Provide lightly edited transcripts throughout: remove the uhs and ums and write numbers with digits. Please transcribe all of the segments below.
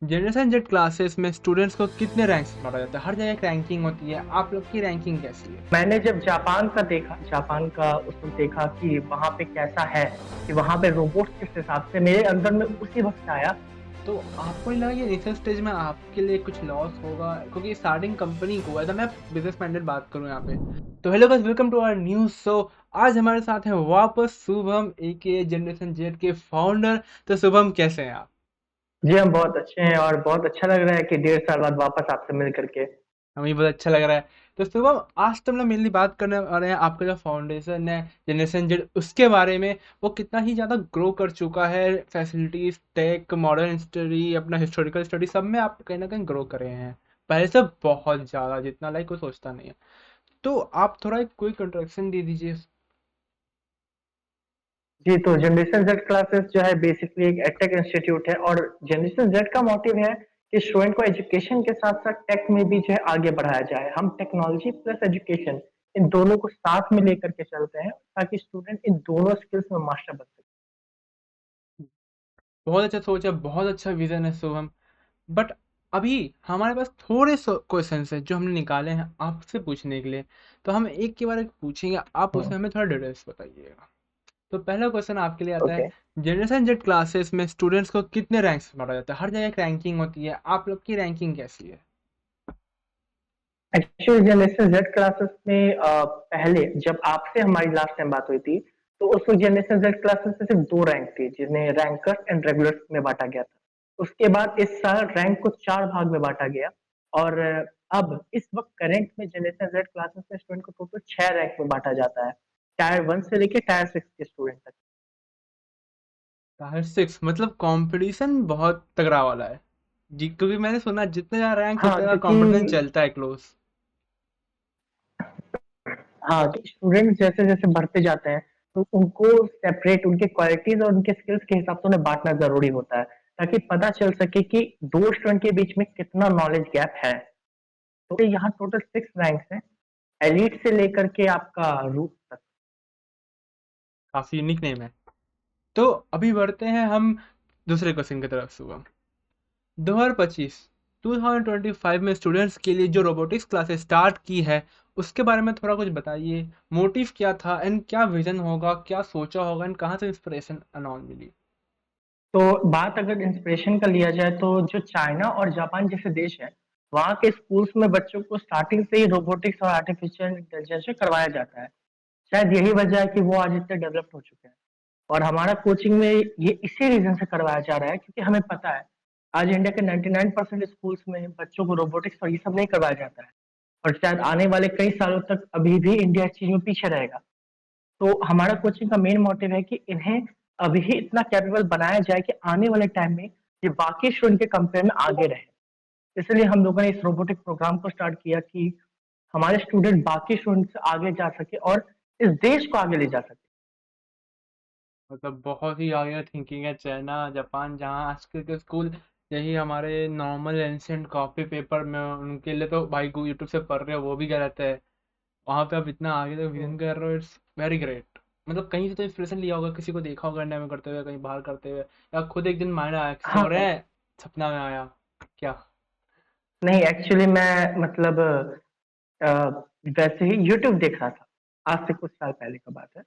Generation Z classes में students को कितने रैंक्स में बांटा जाता है? हर जगह एक रैंकिंग होती है। आप लोग की रैंकिंग कैसी है? मैंने जब जापान का उस वक़्त देखा कि वहाँ पे कैसा है, कि वहाँ पे रोबोट्स किस हिसाब से मेरे अंदर में उसी वक़्त आया। तो आपको नहीं लगा ये इनिशियल स्टेज में आपके लिए कुछ लॉस होगा? क्योंकि स्टार्टिंग कंपनी को एज मैं बिजनेस माइंडेड बात करूँ यहाँ पे। तो hello guys, welcome to our news show. आज हमारे साथ है वापस शुभम एके जनरेशन जेड के फाउंडर। तो शुभम, कैसे हैं आप? जी, हम बहुत अच्छे हैं और बहुत अच्छा लग रहा है कि डेढ़ साल बाद वापस आपसे मिल कर के। हमें बहुत अच्छा लग रहा है। तो शुभम, आज तो हम लोग मेनली बात करने वाले हैं आपका जो फाउंडेशन है जनरेशन जेड, उसके बारे में। वो कितना ही ज़्यादा ग्रो कर चुका है, फैसिलिटीज, टेक, मॉडर्न स्टडी, अपना हिस्टोरिकल स्टडी, सब में आप कहीं ना कहीं ग्रो करे हैं पहले से बहुत ज़्यादा, जितना लाइक कोई सोचता नहीं है। तो आप थोड़ा एक क्विक इंट्रोडक्शन दे दीजिए। जी, तो जनरेशन ज़ेड क्लासेस जो है बेसिकली एक एडटेक इंस्टीट्यूट है और जनरेशन ज़ेड का मोटिव है कि स्टूडेंट को एजुकेशन के साथ-साथ टेक में भी जो है आगे बढ़ाया जाए। हम टेक्नोलॉजी प्लस एजुकेशन इन दोनों को साथ में लेकर के चलते हैं ताकि स्टूडेंट इन दोनों स्किल्स में मास्टर बन सके। बहुत अच्छा सोच है, बहुत अच्छा विजन है शुभम। बट अभी हमारे पास थोड़े से क्वेश्चंस हैं जो हमने निकाले हैं आपसे पूछने के लिए। तो हम एक के बारे में पूछेंगे, आप हुँ, उसमें हमें थोड़ा डिटेल्स बताइएगा। तो पहला क्वेश्चन आपके लिए आता है, ओके। जनरेशन जेड क्लासेस में स्टूडेंट्स को कितने रैंक्स में बांटा जाता है? हर जगह एक रैंकिंग होती है। आप लोग की रैंकिंग कैसी है? एक्चुअली जनरेशन ज़ेड क्लासेस में पहले जब आपसे हमारी लास्ट टाइम बात हुई थी, तो उस वक़्त जनरेशन ज़ेड क्लासेस में सिर्फ़ 2 रैंक थी, जिन्हें रैंकर्स एंड रेगुलर्स में बाँटा गया था। उसके बाद इस साल रैंक को 4 भाग में बाँटा गया और अब इस वक़्त करंट में जनरेशन ज़ेड क्लासेस में स्टूडेंट को टोटल 6 रैंक में बाँटा जाता है। टायर 1 से लेके टायर 6 के स्टूडेंट तक। टायर 6 मतलब कंपटीशन बहुत तगड़ा वाला है जी, क्योंकि मैंने सुना जितने ज्यादा रैंक हाँ, उतना ज्यादा कंपटीशन क्योंकि चलता है क्लोज। हाँ, कि स्टूडेंट्स जैसे-जैसे बढ़ते जाते हैं, तो उनको सेपरेट उनके क्वालिटीज़ और उनके स्किल्स के हिसाब से उन्हें बाँटना ज़रूरी होता है, ताकि पता चल सके कि 2 स्टूडेंट के बीच में कितना नॉलेज गैप है। तो यहाँ टोटल 6 रैंक्स हैं, एलीट से लेकर के आपका रूट तक। काफी यूनिक नेम है। तो अभी बढ़ते हैं हम दूसरे क्वेश्चन की तरफ। शुभम, 2025 2025 में स्टूडेंट्स के लिए जो रोबोटिक्स क्लासेस स्टार्ट की है, उसके बारे में थोड़ा कुछ बताइए। मोटिव क्या था एंड क्या विजन होगा, क्या सोचा होगा एंड कहाँ से इंस्पिरेशन अनॉल मिली? तो बात अगर इंस्पिरेशन का लिया जाए तो जो चाइना और जापान जैसे देश हैं, वहाँ के स्कूल्स में बच्चों को स्टार्टिंग से ही रोबोटिक्स और आर्टिफिशियल इंटेलिजेंस से करवाया जाता है। शायद यही वजह है कि वो आज इतने डेवलप्ड हो चुके हैं। और हमारा कोचिंग में ये इसी रीज़न से करवाया जा रहा है क्योंकि हमें पता है, आज इंडिया के 99% स्कूल्स में बच्चों को रोबोटिक्स और ये सब नहीं करवाया जाता है और शायद आने वाले कई सालों तक अभी भी इंडिया इस चीज़ में पीछे रहेगा। तो हमारा कोचिंग का मेन मोटिव है कि इन्हें अभी ही इतना कैपेबल बनाया जाए कि आने वाले टाइम में ये बाकी स्टूडेंट के कंपेयर में आगे रहे। इसलिए हम लोगों ने इस रोबोटिक प्रोग्राम को स्टार्ट किया कि हमारे स्टूडेंट बाकी स्टूडेंट से आगे जा सके और इस देश को आगे ले जा सके। मतलब बहुत ही आगे थिंकिंग है। चाइना, जापान, जहाँ आजकल के स्कूल यही हमारे नॉर्मल एंशियंट कॉपी पेपर में, उनके लिए तो भाई यूट्यूब से पढ़ रहे हो वो भी गलत है। वहाँ पे आप इतना आगे तक हुँ। विजन कर रहे हो, इट्स वेरी ग्रेट। मतलब कहीं से तो इंस्पिरेशन लिया होगा, किसी को देखा होगा इंडिया में करते हुए, कहीं बाहर करते हुए, या खुद एक दिन माइंड आया कि सो रहे हाँ, हैं, सपना में आया क्या? नहीं एक्चुअली मैं मतलब अ, वैसे ही यूट्यूब देख रहा था। आज से कुछ साल पहले का बात है।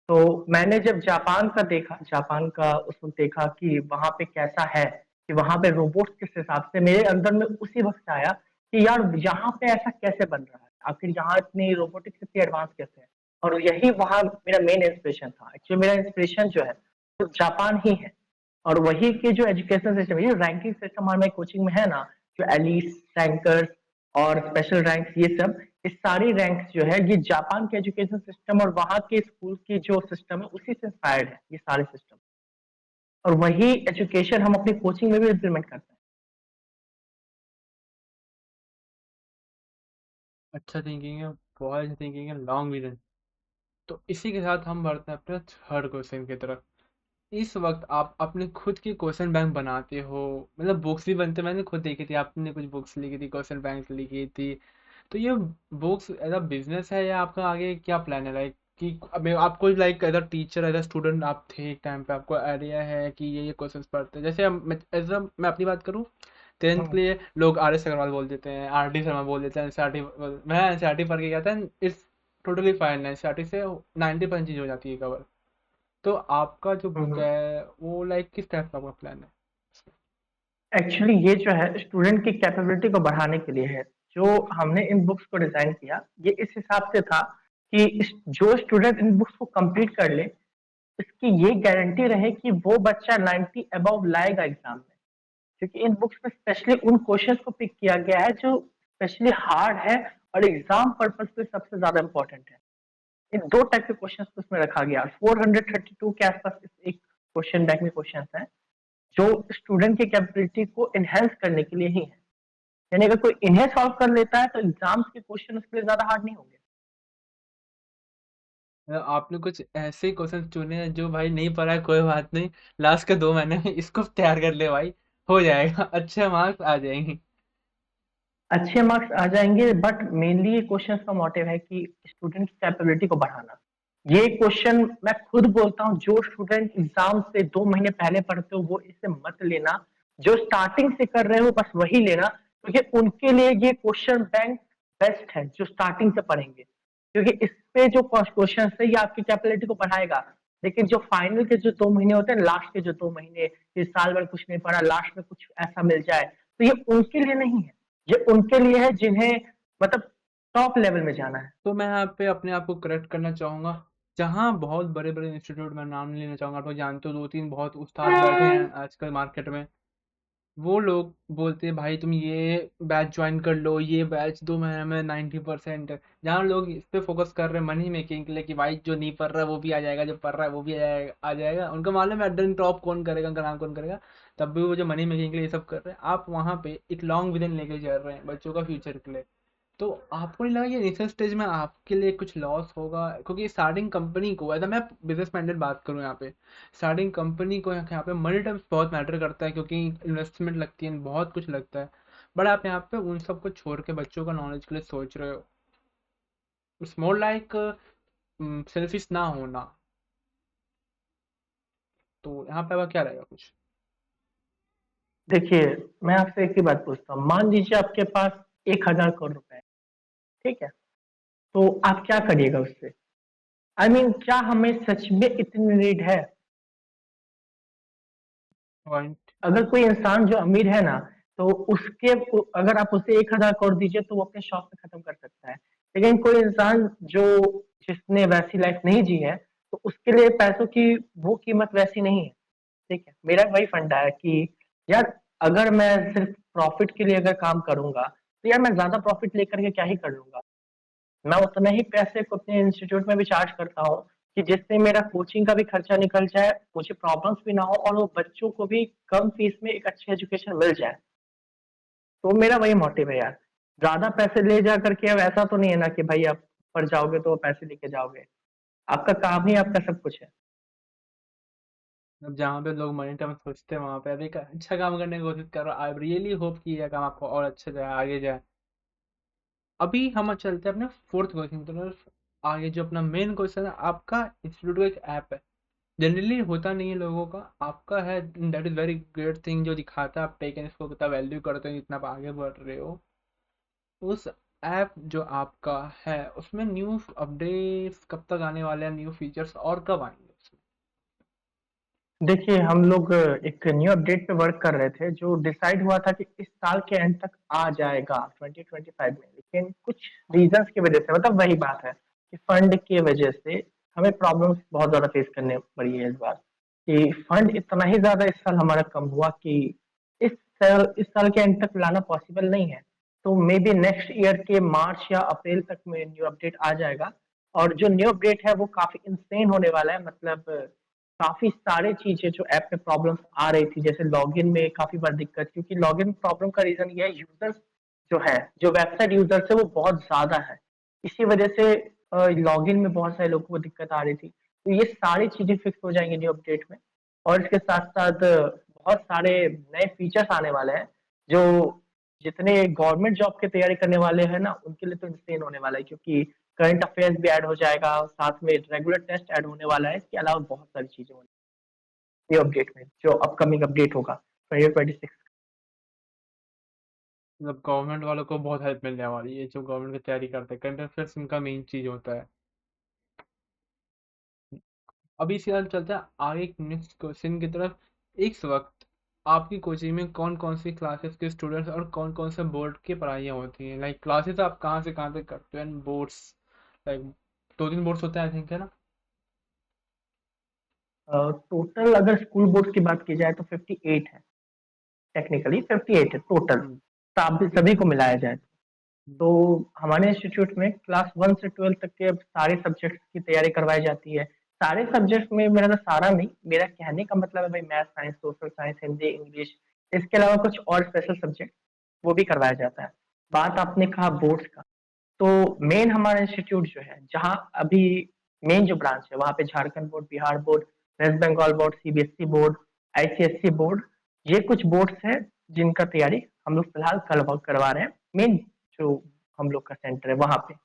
तो मैंने जब जापान का उस वक़्त देखा कि वहाँ पे कैसा है, कि वहाँ पे रोबोट्स किस हिसाब से मेरे अंदर में उसी वक़्त आया कि यार यहाँ पे ऐसा कैसे बन रहा है? आखिर यहाँ इतनी रोबोटिक्स इतनी एडवांस कैसे है? और यही वहाँ मेरा मेन इंस्पिरेशन था। एक्चुअली मेरा इंस्पिरेशन जो है, वो जापान ही है। और वही के जो एजुकेशन सिस्टम है, ये रैंकिंग सिस्टम हमारे कोचिंग में है ना, जो एलिट्स, रैंकर्स और स्पेशल रैंक्स ये सब, ये सारी रैंक्स जो है ये जापान के एजुकेशन सिस्टम और वहाँ के स्कूल की जो सिस्टम है उसी से इंस्पायर्ड है ये सारे सिस्टम। और वही एजुकेशन हम अपनी कोचिंग में भी इम्प्लीमेंट करते हैं। अच्छा थिंकिंग है, बहुत अच्छा थिंकिंग है, लॉन्ग विजन। तो इसी के साथ हम बढ़ते हैं अपने थर्ड क्वेश्चन की तरफ। इस वक्त आप अपने खुद की क्वेश्चन बैंक बनाते हो, मतलब बुक्स भी बनते, मैंने खुद देखी थी, आपने कुछ बुक्स लिखी थी, क्वेश्चन बैंक लिखी थी। तो ये बुक्स एज अ बिजनेस है या आपका आगे क्या प्लान है? लाइक कि अब आपको like as a teacher, as a student आप थे एक टाइम पे, आपको आइडिया है कि ये क्वेश्चंस पढ़ते हैं। जैसे एज अ मैं अपनी बात करूँ, 10th के हम्म, लिए लोग आर एस अग्रवाल बोल देते हैं, आर डी शर्मा बोल देते हैं, एनसीईआरटी। मैं एनसीईआरटी पढ़ के गया था, इट्स टोटली फाइन, एनसीईआरटी से 90% चीज हो जाती है कवर। तो आपका जो बुक हम्म। है वो लाइक किस टाइप का आपका प्लान है? एक्चुअली ये जो है स्टूडेंट की कैपेबिलिटी को बढ़ाने के लिए है। जो हमने इन बुक्स को डिजाइन किया, ये इस हिसाब से था कि जो स्टूडेंट इन बुक्स को कंप्लीट कर ले, इसकी ये गारंटी रहे कि वो बच्चा 90 अबव लाएगा एग्जाम में। क्योंकि इन बुक्स में स्पेशली उन क्वेश्चंस को पिक किया गया है जो स्पेशली हार्ड है और एग्जाम पर्पस पे सबसे ज्यादा इंपॉर्टेंट है। इन दो टाइप के क्वेश्चंस को इसमें रखा गया। 432 के आसपास एक क्वेश्चन बैंक में क्वेश्चंस है जो स्टूडेंट की कैपेबिलिटी को एनहेंस करने के लिए ही है। यानी अगर कोई इन्हें सॉल्व कर लेता है तो एग्जाम्स के क्वेश्चन उसके लिए ज्यादा हार्ड नहीं होंगे। आपने कुछ ऐसे क्वेश्चन चुने हैं जो भाई नहीं पढ़ा है, कोई बात नहीं, लास्ट के 2 महीने में इसको तैयार कर ले भाई, हो जाएगा, अच्छे मार्क्स आ जाएंगे। अच्छे मार्क्स आ जाएंगे, बट मेनली क्वेश्चन का मोटिव है कि स्टूडेंट की कैपेबिलिटी को बढ़ाना। ये क्वेश्चन मैं खुद बोलता हूँ, जो स्टूडेंट एग्जाम से 2 महीने पहले पढ़ते हो वो इसे मत लेना। जो स्टार्टिंग से कर रहे हो बस वही लेना, क्योंकि उनके लिए ये क्वेश्चन बैंक बेस्ट है जो स्टार्टिंग से पढ़ेंगे। क्योंकि इस पे जो क्वेश्चन है ये आपकी कैपेबिलिटी को बढ़ाएगा। लेकिन जो फाइनल के जो 2 महीने होते हैं, लास्ट के जो 2 महीने, इस साल भर कुछ नहीं पढ़ा, लास्ट में कुछ ऐसा मिल जाए, तो ये उनके लिए नहीं है। ये उनके लिए है जिन्हें मतलब टॉप लेवल में जाना है। तो मैं यहाँ पे अपने आप को करेक्ट करना चाहूँगा। जहाँ बहुत बड़े बड़े इंस्टीट्यूट में नाम नहीं लेना चाहूँगा, आप लोग जानते हो 2-3 बहुत उस्ताद बैठे हैं आजकल मार्केट में। वो लोग बोलते हैं भाई तुम ये बैच ज्वाइन कर लो, ये बैच 2 महीने में 90% है। जहाँ लोग इस पे फोकस कर रहे हैं मनी मेकिंग के लिए कि भाई जो नहीं पढ़ रहा है वो भी आ जाएगा, जो पढ़ रहा है वो भी आ जाएगा, उनका मालूम है एट टॉप कौन करेगा, उनका नाम कौन करेगा। तब भी वो जो मनी मेकिंग के लिए ये सब कर रहे हैं, आप वहाँ पे एक लॉन्ग विजन लेके चल रहे हैं बच्चों का फ्यूचर के लिए। तो आपको नहीं लगा कि इनिशियल स्टेज में आपके लिए कुछ लॉस होगा? क्योंकि स्टार्टिंग कंपनी को, अगर मैं बिजनेस माइंडेड बात करूँ यहाँ पे, स्टार्टिंग कंपनी को यहाँ पे मनी टर्म्स बहुत मैटर करता है, क्योंकि इन्वेस्टमेंट लगती है, बहुत कुछ लगता है। बट आप यहाँ पे उन सबको छोड़ के बच्चों का नॉलेज के लिए सोच रहे हो। इट्स मोर लाइक सेल्फिश ना होना। तो यहाँ पे आपका क्या रहेगा कुछ? देखिए, मैं आपसे एक ही बात पूछता हूँ, मान लीजिए आपके पास 1,000 करोड़ रुपए है, ठीक है? तो आप क्या करिएगा उससे? आई I मीन क्या हमें सच में इतनी नीड है? पॉइंट। अगर कोई इंसान जो अमीर है ना, तो उसके अगर आप उसे 1,000 करोड़ दीजिए तो वो अपने शौक से खत्म कर सकता है। लेकिन कोई इंसान जो जिसने वैसी लाइफ नहीं जी है, तो उसके लिए पैसों की वो कीमत वैसी नहीं है। ठीक है, मेरा वही फंडा है कि यार, अगर मैं सिर्फ प्रॉफिट के लिए अगर काम करूंगा, तो यार मैं ज्यादा प्रॉफिट लेकर के क्या ही कर लूंगा। मैं उतना ही पैसे को अपने इंस्टीट्यूट में भी चार्ज करता हूँ कि जिससे मेरा कोचिंग का भी खर्चा निकल जाए, मुझे प्रॉब्लम्स भी ना हो और वो बच्चों को भी कम फीस में एक अच्छी एजुकेशन मिल जाए। तो मेरा वही मोटिव है यार। ज्यादा पैसे ले जा करके अब ऐसा तो नहीं है ना कि भाई आप पर जाओगे तो पैसे लेके जाओगे। आपका काम ही आपका सब कुछ है। अब जहाँ पे लोग मनी टर्म्स सोचते हैं वहाँ पे अभी अच्छा काम करने की कोशिश कर रहा हूँ। आई रियली होप कि यह काम आपको और अच्छे जाए, आगे जाए। अभी हम चलते हैं अपने फोर्थ क्वेश्चन की तरफ। आगे जो अपना मेन क्वेश्चन है, आपका इंस्टीट्यूट का एक ऐप है, जनरली होता नहीं है लोगों का, आपका है। That is very great thing, जो दिखाता है आप टेकन इसको कितना वैल्यू करते हो, जितना आप आगे बढ़ रहे हो। उस ऐप जो आपका है उसमें न्यू अपडेट्स कब तक आने वाले हैं, न्यू फीचर्स और कब आएंगे उसमें? देखिए, हम लोग एक न्यू अपडेट पे वर्क कर रहे थे जो डिसाइड हुआ था कि इस साल के एंड तक आ जाएगा 2025 में। लेकिन कुछ रीजंस की वजह से, मतलब वही बात है कि फंड की वजह से हमें प्रॉब्लम्स बहुत ज्यादा फेस करने पड़ी है इस बार। कि फंड इतना ही ज्यादा इस साल हमारा कम हुआ कि इस साल के एंड तक लाना पॉसिबल नहीं है। तो मे बी नेक्स्ट ईयर के मार्च या अप्रैल तक में न्यू अपडेट आ जाएगा। और जो न्यू अपडेट है वो काफी इंसेन होने वाला है। मतलब काफी सारे चीजें जो ऐप में प्रॉब्लम्स आ रही थी, जैसे लॉगिन में काफी बार दिक्कत, क्योंकि लॉगिन प्रॉब्लम का रीजन ये है, यूजर्स जो है, जो वेबसाइट यूजर्स है वो बहुत ज्यादा है। इसी वजह से लॉगिन में बहुत सारे लोगों को दिक्कत आ रही थी। तो ये सारी चीजें फिक्स हो जाएंगी न्यू अपडेट में। और इसके साथ साथ बहुत सारे नए फीचर्स आने वाले हैं जो जितने गवर्नमेंट जॉब की तैयारी करने वाले हैं ना, उनके लिए तो इंसेन होने वाला है। क्योंकि करंट अफेयर्स भी ऐड हो जाएगा, साथ में रेगुलर टेस्ट ऐड होने वाला है, इसके अलावा बहुत सारी चीजें होने ये अपडेट में जो अपकमिंग अपडेट होगा 2026। मतलब गवर्नमेंट वालों को बहुत हेल्प मिलने वाली है, जो गवर्नमेंट की तैयारी करते हैं, करंट अफेयर्स इनका मेन चीज होता है। अभी इसी बात चलते हैं आगे नेक्स्ट क्वेश्चन की तरफ। इस वक्त आपकी कोचिंग में कौन कौन सी क्लासेस के स्टूडेंट्स और कौन कौन से बोर्ड की पढ़ाइयाँ होती हैं? लाइक क्लासेस आप कहाँ से कहाँ तक करते हो, एंड बोर्ड्स लाइक दो तीन बोर्ड्स होते हैं आई थिंक, है ना? टोटल अगर स्कूल बोर्ड की बात की जाए तो 58 है। टेक्निकली 58 है टोटल, हम्म। सभी को मिलाया जाए हम्म। तो। हमारे इंस्टीट्यूट में क्लास 1 से 12 तक के अब सारे सब्जेक्ट्स की तैयारी करवाई जाती है। सारे सब्जेक्ट्स में मेरा तो सारा नहीं, मेरा कहने का मतलब है भाई math science social science Hindi English, इसके अलावा कुछ और स्पेशल सब्जेक्ट वो भी करवाया जाता है। बात आपने कहा बोर्ड्स का, तो मेन हमारा इंस्टीट्यूट जो है जहाँ अभी मेन जो ब्रांच है वहाँ पे Jharkhand board, Bihar board, West Bengal board, CBSE board, ICSE board, ये कुछ बोर्ड्स हैं जिनका तैयारी हम लोग फिलहाल करवा रहे हैं। मेन जो हम लोग का सेंटर है वहाँ पे।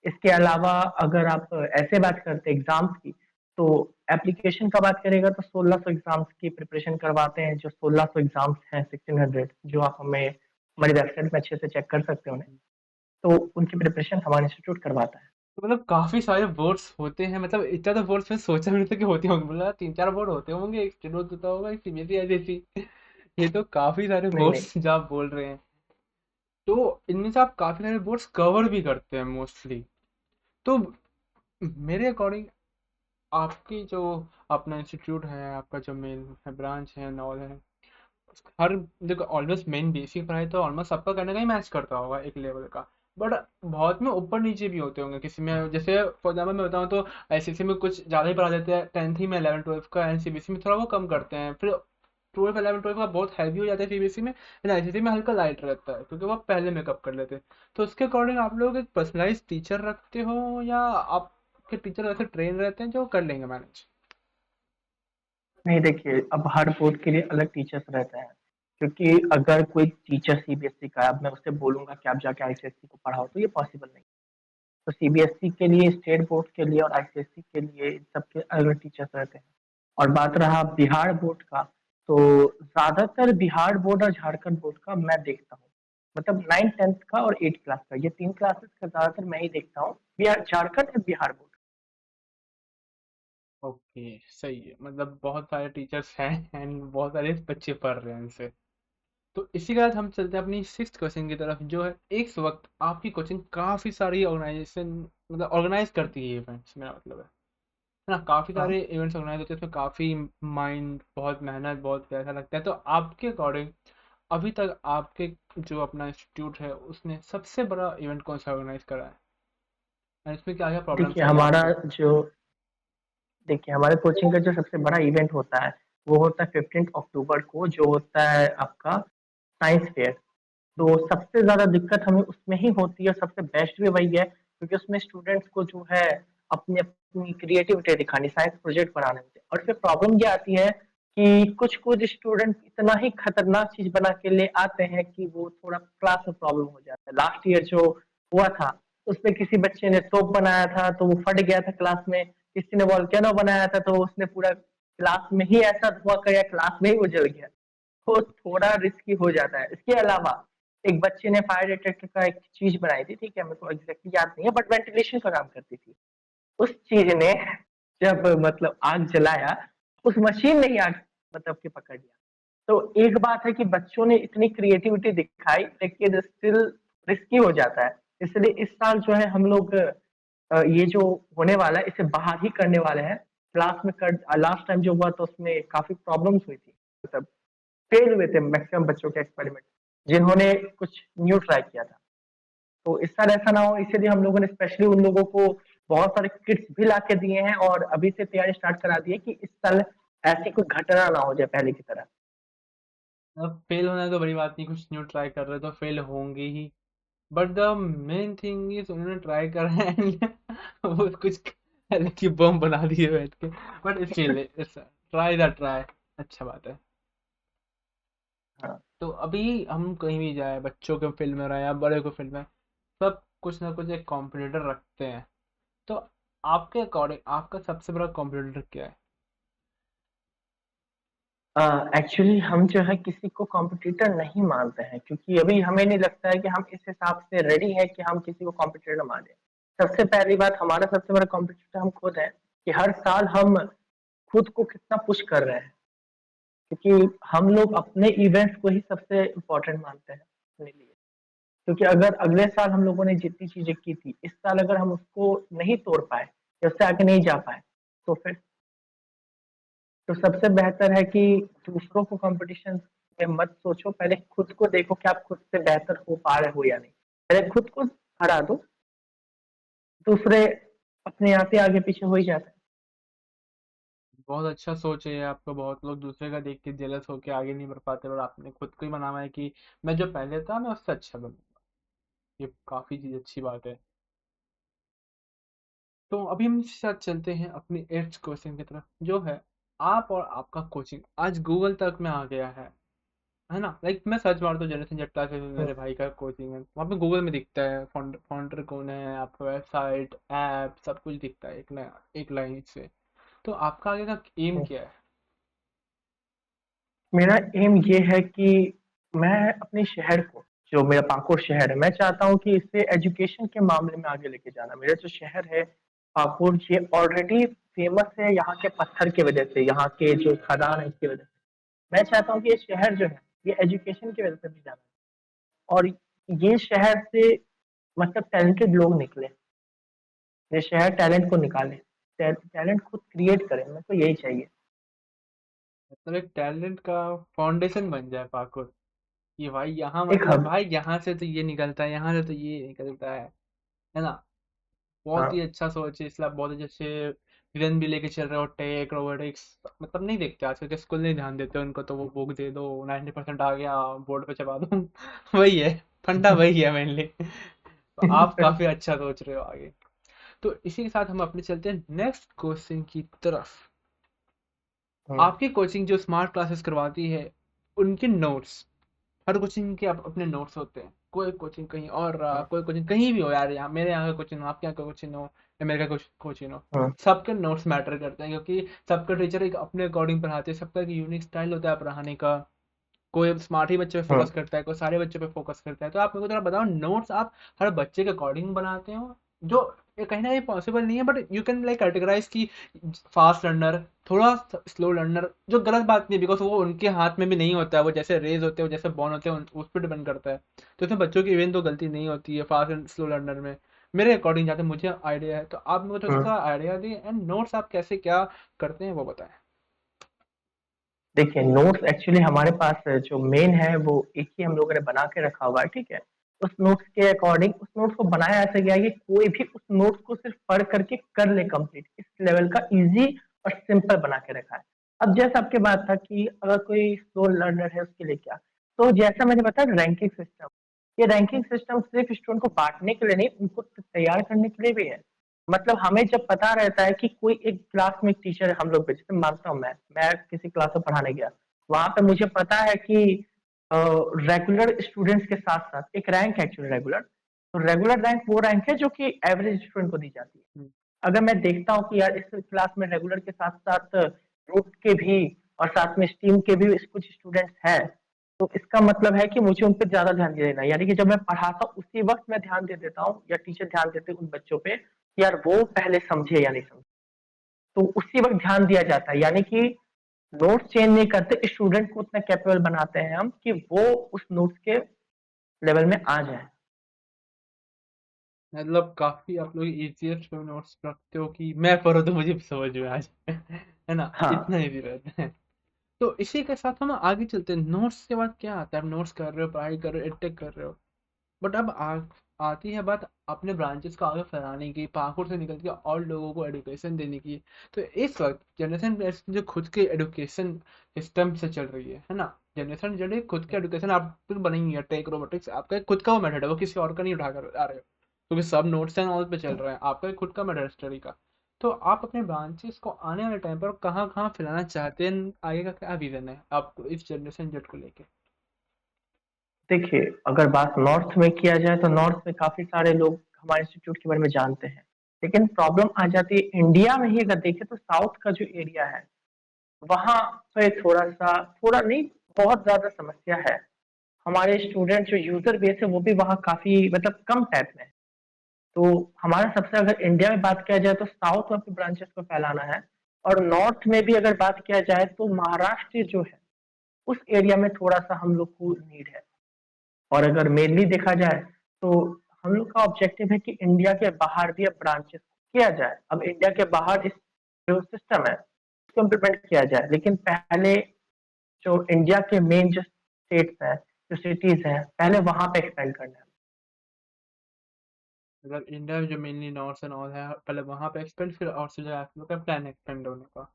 इसके अलावा अगर आप ऐसे बात करते हैं एग्जाम्स की, तो एप्लीकेशन का बात करेगा तो 1600 एग्जाम्स की प्रिपरेशन करवाते हैं। जो 1600 एग्जाम्स हैं 1600, जो आप हमें हमारी वेबसाइट में अच्छे से चेक कर सकते हो उन्हें, तो उनकी प्रिपरेशन हमारा इंस्टीट्यूट करवाता है। तो मतलब काफी सारे बोर्ड्स होते हैं, मतलब इतना तो बोर्ड्स में सोचा भी नहीं था कि होते होंगे, बोला तीन चार बोर्ड होते होंगे, एक स्टेट होता होगा, एक सीबीएसई आईसीएसई। ये तो काफी सारे नहीं नहीं बोर्ड्स जो आप बोल रहे हैं। तो इनमें से आप काफी सारे बोर्ड्स कवर भी करते हैं मोस्टली। तो मेरे अकॉर्डिंग आपकी जो अपना इंस्टीट्यूट है, आपका जो मेन है ब्रांच है नॉल है, हर देखो ऑलमोस्ट मेन बेसिक पढ़ाई तो ऑलमोस्ट सबका करने का ही मैच करता होगा एक लेवल का। बट बहुत में ऊपर नीचे भी होते होंगे किसी में, जैसे फॉर एग्जाम्पल मैं बताऊँ तो आईसीएसई में कुछ ज़्यादा ही पढ़ा देते हैं 10th ही में, 11 12 का, एंड सीबीएसई में थोड़ा वो कम करते हैं, फिर 12 11 12 का बहुत हैवी हो जाता है सीबीएसई में, लेकिन आईसीएसई में हल्का लाइट रहता है क्योंकि वो पहले मेकअप कर लेते हैं। तो उसके अकॉर्डिंग आप लोग एक पर्सनलाइज टीचर रखते हो, या आपके टीचर ऐसे ट्रेन रहते हैं जो कर लेंगे मैनेज? नहीं, देखिए अब हर बोर्ड के लिए अलग टीचर्स रहते हैं, क्योंकि अगर कोई टीचर सीबीएसई का है, अब मैं उससे बोलूंगा कि आप जाके आईसीएसई को पढ़ाओ तो ये पॉसिबल नहीं। तो सीबीएसई के लिए, स्टेट बोर्ड के लिए और आईसीएसई के लिए इन सबके अलग टीचर्स रहते हैं। और बात रहा बिहार बोर्ड का, तो ज्यादातर बिहार बोर्ड और झारखंड बोर्ड का मैं देखता हूँ। मतलब 9th 10th का और 8th क्लास का, ये तीन क्लासेस का ज्यादातर मैं ही देखता हूँ, बिहार झारखंड और बिहार बोर्ड। ओके, सही है, मतलब बहुत सारे टीचर्स हैं एंड बहुत सारे बच्चे पढ़ रहे हैं इनसे। तो इसी के साथ हम चलते हैं अपनी सिक्स्थ क्वेश्चन की तरफ, जो है एक वक्त आपकी कोचिंग काफ़ी सारी ऑर्गेनाइजेशन मतलब ऑर्गेनाइज करती है इवेंट्स, मेरा मतलब है ना, काफ़ी हाँ, सारे इवेंट्स ऑर्गेनाइज होते हैं, उसमें काफ़ी माइंड, बहुत मेहनत, बहुत पैसा लगता है। तो आपके अकॉर्डिंग अभी तक आपके जो अपना इंस्टीट्यूट है उसने सबसे बड़ा इवेंट कौन सा ऑर्गेनाइज करा है, एंड इसमें क्या क्या देखिए प्रॉब्लम्स आई हमारा आपको? जो देखिए हमारे कोचिंग का जो सबसे बड़ा इवेंट होता है वो होता है 15 अक्टूबर को, जो होता है आपका साइंस फेयर। तो सबसे ज्यादा दिक्कत हमें उसमें ही होती है, सबसे बेस्ट भी वही है, क्योंकि उसमें स्टूडेंट्स को जो है अपनी अपनी क्रिएटिविटी दिखानी, साइंस प्रोजेक्ट बनाने में। और फिर प्रॉब्लम ये आती है कि कुछ कुछ स्टूडेंट इतना ही खतरनाक चीज बना के ले आते हैं कि वो थोड़ा क्लास में प्रॉब्लम हो जाता है। लास्ट ईयर जो हुआ था उसमें किसी बच्चे ने तोप बनाया था तो वो फट गया था क्लास में। किसी ने वॉल्केनो बनाया था तो उसने पूरा क्लास में ही ऐसा धुआं किया, क्लास में ही वो जल गया। तो थोड़ा रिस्की हो जाता है। इसके अलावा एक बच्चे ने फायर डिटेक्टर का एक चीज बनाई थी, ठीक है, मेरे को एग्जैक्टली याद नहीं है, बट वेंटिलेशन का काम करती थी। उस चीज ने जब मतलब आग जलाया, उस मशीन ने ही आग मतलब कि पकड़ लिया। तो एक बात है कि बच्चों ने इतनी क्रिएटिविटी दिखाई, लेकिन स्टिल रिस्की हो जाता है। इसलिए इस साल जो है हम लोग ये जो होने वाला है इसे बाहर ही करने वाले हैं। क्लास में कर लास्ट टाइम जो हुआ तो उसमें काफी प्रॉब्लम्स हुई थी, मतलब फेल हुए थे मैक्सिमम बच्चों के एक्सपेरिमेंट, जिन्होंने कुछ न्यू ट्राई किया था। तो इस साल ऐसा ना हो, इसीलिए हम लोगों ने स्पेशली उन लोगों को बहुत सारे किट्स भी ला के दिए हैं और अभी से तैयारी स्टार्ट करा दी है कि इस साल ऐसी कोई घटना ना हो जाए पहले की तरह। अब फेल होना तो बड़ी बात नहीं, कुछ न्यू ट्राई कर रहे हो तो फेल होंगे ही। But the main thing is उन्होंने ट्राई करा है and वो कुछ अलग ही बम बना दिए बैठ के। But still it's try the try, अच्छा बात है। हाँ, तो अभी हम कहीं भी जाए, बच्चों को फील्ड में रहे या बड़े को फील्ड में, सब कुछ ना कुछ एक कॉम्पिटिटर रखते हैं। तो आपके अकॉर्डिंग आपका सबसे बड़ा कॉम्पिटिटर क्या है? एक्चुअली हम जो है किसी को कॉम्पिटिटर नहीं मानते हैं, क्योंकि अभी हमें नहीं लगता है कि हम इस हिसाब से रेडी हैं कि हम किसी को कॉम्पिटिटर माने। सबसे पहली बात, हमारा सबसे बड़ा कॉम्पिटिटर हम खुद हैं, कि हर साल हम खुद को कितना पुश कर रहे हैं, क्योंकि हम लोग अपने इवेंट्स को ही सबसे इम्पोर्टेंट मानते हैं अपने लिए। क्योंकि अगर अगले साल हम लोगों ने जितनी चीजें की थी, इस साल अगर हम उसको नहीं तोड़ पाए या उससे आगे नहीं जा पाए, तो फिर तो सबसे बेहतर है कि दूसरों को कंपटीशन में मत सोचो, पहले खुद को देखो कि आप खुद से बेहतर हो पा रहे हो या नहीं। पहले खुद को हरा दो, दूसरे अपने आप ही आगे पीछे हो ही जाते हैं। बहुत अच्छा सोच है ये आपका। बहुत लोग दूसरे का देख के जेलस होके आगे नहीं बढ़ पाते, और आपने खुद को ही बनाना है कि मैं जो पहले था मैं उससे अच्छा बनूंगा। ये काफी चीज अच्छी बात है। तो अभी हम इसके साथ चलते हैं अपनी एट्थ क्वेश्चन की तरफ, जो है आप और आपका कोचिंग आज गूगल तक में आ गया है ना। लाइक मैं सर्च मारता हूँ जनरेशन जेड क्लासेस, मेरे भाई का कोचिंग है, वहाँ पे गूगल में दिखता है फाउंडर कौन है, आपका वेबसाइट ऐप सब कुछ दिखता है एक नया एक लाइन से। तो आपका आगे का एम क्या है? मेरा एम ये है कि मैं अपने शहर को, जो मेरा पाकुड़ शहर है, मैं चाहता हूँ कि इसे एजुकेशन के मामले में आगे लेके जाना। मेरा जो शहर है पाकुड़, ये ऑलरेडी फेमस है यहाँ के पत्थर की वजह से, यहाँ के जो खदान है उसकी वजह से। मैं चाहता हूँ कि ये शहर जो है, ये एजुकेशन की वजह से भी जाना है, और ये शहर से मतलब टैलेंटेड लोग निकले, ये शहर टैलेंट को निकाले, टैलेंट खुद क्रिएट करे, मेरे को यही चाहिए। मतलब एक टैलेंट का फाउंडेशन बन जाए पाकुर, कि भाई यहाँ एक मतलब हब। भाई यहाँ से तो ये निकलता है, यहाँ से तो ये निकलता है ना। बहुत ही हाँ। अच्छा सोच है, इसलिए आप बहुत अच्छे से विजन भी लेके चल रहे हो। टेक रोबोटिक्स मतलब नहीं देखते आजकल के स्कूल, नहीं ध्यान देते उनको, तो वो बुक दे दो 90% आ गया बोर्ड पे चबा दो वही है, फंडा वही है मेनली। तो आप काफी अच्छा सोच रहे हो आगे। तो इसी के साथ हम अपने चलते हैं नेक्स्ट क्वेश्चन की तरफ। हम्म, आपकी कोचिंग जो स्मार्ट क्लासेस करवाती है, उनके नोट्स, हर कोचिंग के अपने नोट्स होते हैं। कोई कोचिंग कहीं और रहा, हम्म, कोई कोचिंग कहीं भी हो यार, यहाँ मेरे यहाँ का कोचिंग हो, आपके यहाँ का कोचिंग हो, या मेरे का कोचिंग हो, हम्म, सबके नोट्स मैटर करते हैं, क्योंकि सबका टीचर एक अपने अकॉर्डिंग पढ़ाते हैं, सबका एक यूनिक स्टाइल होता है पढ़ाने का। कोई स्मार्ट ही बच्चे पे हम्म। फोकस करता है, कोई सारे बच्चों पे फोकस करता है। तो आप मेरे को थोड़ा बताओ, नोट्स आप हर बच्चे के अकॉर्डिंग बनाते हो, जो ये कहीं ना कहीं पॉसिबल नहीं है, but you can like categorise की फास्ट लर्नर, थोड़ा स्लो लर्नर, जो गलत बात नहीं है, बिकॉज वो उनके हाथ में भी नहीं होता है, वो जैसे रेज होते हैं, वो जैसे बॉर्न होते हैं, उस पर डिपेंड करता है। तो इसमें बच्चों की इवन तो गलती नहीं होती है फास्ट एंड स्लो लर्नर में, मेरे अकॉर्डिंग जहाँ तक मुझे आइडिया है। तो आप मेरे को थोड़ा हम्म। सा आइडिया दिए, एंड नोट्स आप कैसे क्या करते हैं वो बताएं। देखिए, नोट्स एक्चुअली हमारे पास जो मेन है वो एक ही हम लोगों ने बना के रखा हुआ है, ठीक है। उस नोट्स के अकॉर्डिंग उस नोट्स को बनाया ऐसा गया है कि कोई भी उस नोट्स को सिर्फ पढ़ करके कर ले कंप्लीट, इस लेवल का इजी और सिंपल बना के रखा है। अब जैसा आपकी बात था कि अगर कोई स्लो लर्नर है उसके लिए क्या, तो जैसा मैंने बताया रैंकिंग सिस्टम, ये रैंकिंग सिस्टम सिर्फ स्टूडेंट को बांटने के लिए नहीं, उनको तैयार करने के लिए भी है। मतलब हमें जब पता रहता है कि कोई एक क्लास में एक टीचर है, हम लोग पे जैसे मानता हूँ मैं किसी क्लास में पढ़ाने गया, वहां पे मुझे पता है कि रेगुलर स्टूडेंट्स के साथ साथ एक रैंक है एक्चुअली रेगुलर। तो रेगुलर रैंक वो रैंक है जो कि एवरेज स्टूडेंट को दी जाती है। हम्म, अगर मैं देखता हूँ कि यार इस क्लास में रेगुलर के साथ साथ रूट के भी और साथ में स्टीम के भी कुछ स्टूडेंट्स हैं, तो इसका मतलब है कि मुझे उन पर ज्यादा ध्यान दे देना, यानी कि जब मैं पढ़ाता हूँ उसी वक्त मैं ध्यान दे देता हूँ या टीचर ध्यान देते हैं उन बच्चों पे कि यार वो पहले समझे या नहीं समझे, तो उसी वक्त ध्यान दिया जाता है। यानी कि नोट्स चेंज नहीं करते, स्टूडेंट को उतना कैपेबल बनाते हैं हम कि वो उस नोट्स के लेवल में आ जाए। मतलब काफी आप लोग इजीएस्ट नोट्स रखते हो कि मैं पढ़ूँ तो मुझे समझ में आ जाए है ना, हाँ। इतना इजी रहता है। तो इसी के साथ हम आगे चलते हैं। नोट्स के बाद क्या आता है? आप नोट्स कर रहे हो, पढ़ाई कर रहे हो, एडटेक कर रहे हो, बट अब आती है बात अपने ब्रांचेस को आगे फैलाने की, पाकुड़ से निकल के और लोगों को एडुकेशन देने की। तो इस वक्त जनरेशन जो खुद के एडुकेशन सिस्टम से चल रही है ना, जनरेशन जो है खुद के एडुकेशन आप बनेंगे, टेक रोबोटिक्स आपका एक खुद का वो मेथड है, वो किसी और का नहीं उठा कर आ रहे हो, क्योंकि सब नोट्स एंड ऑल पे चल रहे हैं, आपका एक खुद का मेथड स्टडी का। तो आप अपने ब्रांचेस को आने वाले टाइम पर कहाँ कहाँ फैलाना चाहते हैं? आगे का क्या विजन है आपको इस जनरेशन जेड को लेके? देखिए, अगर बात नॉर्थ में किया जाए तो नॉर्थ में काफी सारे लोग हमारे इंस्टीट्यूट के बारे में जानते हैं, लेकिन प्रॉब्लम आ जाती है इंडिया में ही। अगर देखें तो साउथ का जो एरिया है, वहाँ पे थोड़ा नहीं, बहुत ज़्यादा समस्या है। हमारे स्टूडेंट जो यूज़र बेस है वो भी वहाँ काफ़ी मतलब कम टाइप में है। तो हमारा सबसे, अगर इंडिया में बात किया जाए तो साउथ में अपने ब्रांचेस को फैलाना है, और नॉर्थ में भी अगर बात किया जाए तो महाराष्ट्र जो है उस एरिया में थोड़ा-सा हम लोग को नीड है। और अगर मेनली देखा जाए तो हम लोग का ऑब्जेक्टिव है कि इंडिया के बाहर भी अब ब्रांचेस किया जाए। अब इंडिया के बाहर इस जो सिस्टम है उसको इम्प्लीमेंट किया जाए, लेकिन पहले जो इंडिया के मेन जो स्टेट्स हैं, जो सिटीज़ हैं, पहले वहाँ पे एक्सपेंड करना है। मतलब इंडिया में जो मेनली नॉर्थ एंड ऑल है, पहले वहाँ पे एक्सपेंड, फिर और से जगह आप लोग का प्लान एक्सपेंड होने का।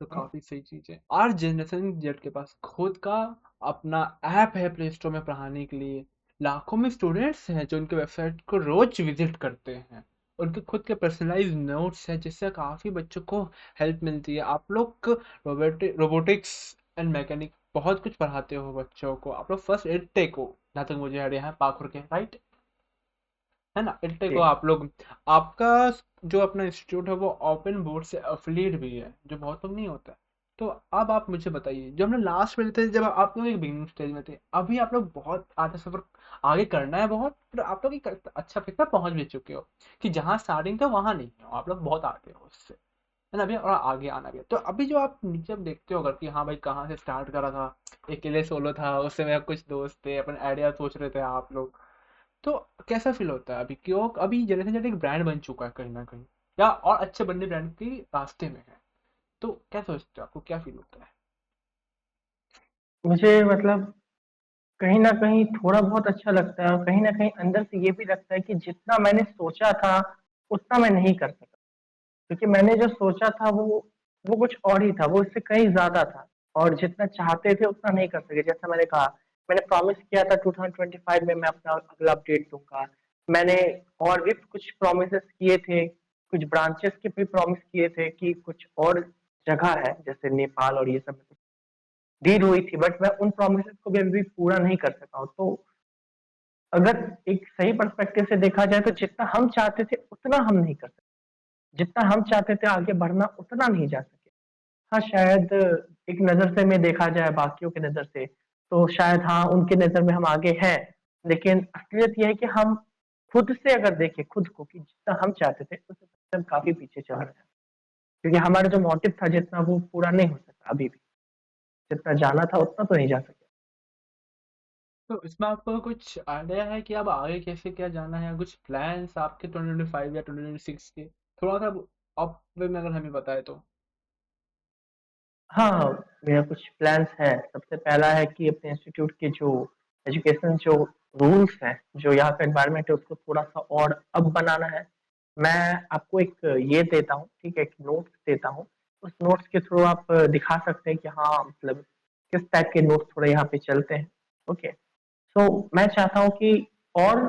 तो काफी सही चीज है। आज जनरेशन जेड के पास खुद का अपना ऐप है प्ले स्टोर में पढ़ाने के लिए। लाखों में स्टूडेंट्स हैं जो उनके वेबसाइट को रोज विजिट करते हैं। उनके खुद के पर्सनलाइज नोट्स हैं जिससे काफी बच्चों को हेल्प मिलती है। आप लोग रोबोटिक्स एंड मैकेनिक बहुत कुछ पढ़ाते हो बच्चों को। आप लोग फर्स्ट एड टेक हो, जहाँ तक मुझे आइडिया है, पाखुर के, राइट? है ना? इट्टे को जी। आप लोग, आपका जो अपना इंस्टीट्यूट है वो ओपन बोर्ड से अफिलिएट भी है, जो बहुत लोग नहीं होता है। तो अब आप मुझे बताइए, जो हमने लास्ट में थे, जब आप लोग एक बिगिनिंग स्टेज में थे, अभी आप लोग बहुत आगे सफर आगे करना है बहुत, फिर आप लोग एक अच्छा फिर पहुंच भी चुके हो कि जहाँ स्टार्टिंग था वहां नहीं हो, आप लोग बहुत आगे हो उससे, है ना? अभी और आगे आना भी है। तो अभी जो आप नीचे अब देखते हो अगर कि हाँ भाई कहाँ से स्टार्ट करा था, अकेले सोलो था, उससे मेरे कुछ दोस्त थे, अपन आइडिया सोच रहे थे आप लोग, तो कैसा फील होता है अभी, क्यों अभी जनरेशन जेड एक ब्रांड बन चुका है कहीं ना कहीं, या और अच्छे बनने ब्रांड के रास्ते में है, तो क्या सोचते हो, आपको क्या फील होता है? मुझे मतलब कहीं न कहीं थोड़ा बहुत अच्छा लगता है, और कहीं न कहीं अंदर से ये भी लगता है कि जितना मैंने सोचा था, उतना मैं नहीं कर सका। क्योंकि मैंने जो सोचा था वो कुछ और ही था, वो इससे कहीं ज़्यादा था, और जितना चाहते थे उतना नहीं कर सके। जैसा मैंने कहा, मैंने प्रॉमिस किया था 2025 में मैं अपना अगला अपडेट दूँगा। मैंने और भी कुछ प्रॉमिसेस किए थे, कुछ ब्रांचेस के भी प्रॉमिस किए थे कि कुछ और जगह है, जैसे नेपाल और ये सब में कुछ डील हुई थी, बट मैं उन प्रॉमिसेस को भी अभी पूरा नहीं कर सका हूँ। तो अगर एक सही पर्सपेक्टिव से देखा जाए तो जितना हम चाहते थे उतना हम नहीं कर सके। जितना हम चाहते थे आगे बढ़ना उतना नहीं जा सके। हाँ, शायद एक नज़र से में देखा जाए बाकियों की नज़र से, तो शायद हाँ, उनकी नज़र में हम आगे हैं। लेकिन असलियत ये है कि हम खुद से अगर देखें खुद को, कि जितना हम चाहते थे उससे हम काफ़ी पीछे चल रहे हैं। क्योंकि हमारा जो मोटिव था जितना, वो पूरा नहीं हो सका अभी भी। जितना जाना था उतना तो नहीं जा सके। तो इसमें आपको कुछ आइडिया है कि अब आगे कैसे क्या जाना है, कुछ प्लान्स आपके 2025 या 2026 के, थोड़ा सा आप वे में अगर हमें बताए तो। हाँ, मेरा कुछ प्लान्स है। सबसे पहला है कि अपने इंस्टीट्यूट के जो एजुकेशन जो रूल्स हैं, जो यहाँ का एनवायरनमेंट है उसको थोड़ा-सा और अब बनाना है। मैं आपको एक ये देता हूँ, ठीक है? एक नोट्स देता हूँ। उस नोट्स के थ्रू आप दिखा सकते हैं कि हाँ, मतलब किस टाइप के नोट्स थोड़े यहाँ पे चलते हैं, ओके? सो मैं चाहता हूँ कि और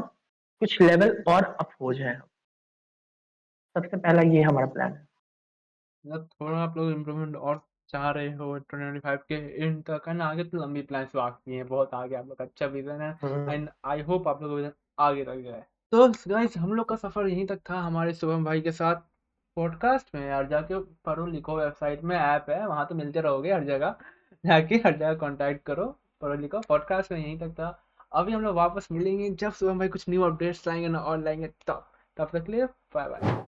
कुछ लेवल और अप हो जाए। सबसे पहला ये हमारा प्लान है। मतलब थोड़ा आप लोग इम्प्रूवमेंट और चाह रहे हो 2025 के एंड तक, है ना? आगे तो लंबी प्लान्स बाकी हैं, बहुत आगे आप लोग का अच्छा विजन है। हुँ। एंड आई होप आप लोग का विजन आगे तक जाए। तो गाइस, हम लोग का सफर यहीं तक था हमारे शुभम भाई के साथ पॉडकास्ट में। यार जाके पढ़ो लिखो, वेबसाइट में ऐप है, वहां तो मिलते रहोगे हर जगह। जाके हर जगह कांटेक्ट करो, पढ़ो लिखो। पॉडकास्ट में यहीं तक था। अभी हम लोग वापस मिलेंगे जब शुभम भाई कुछ न्यू अपडेट्स लाएंगे ना और लाएंगे, तब तक के लिए बाय बाय।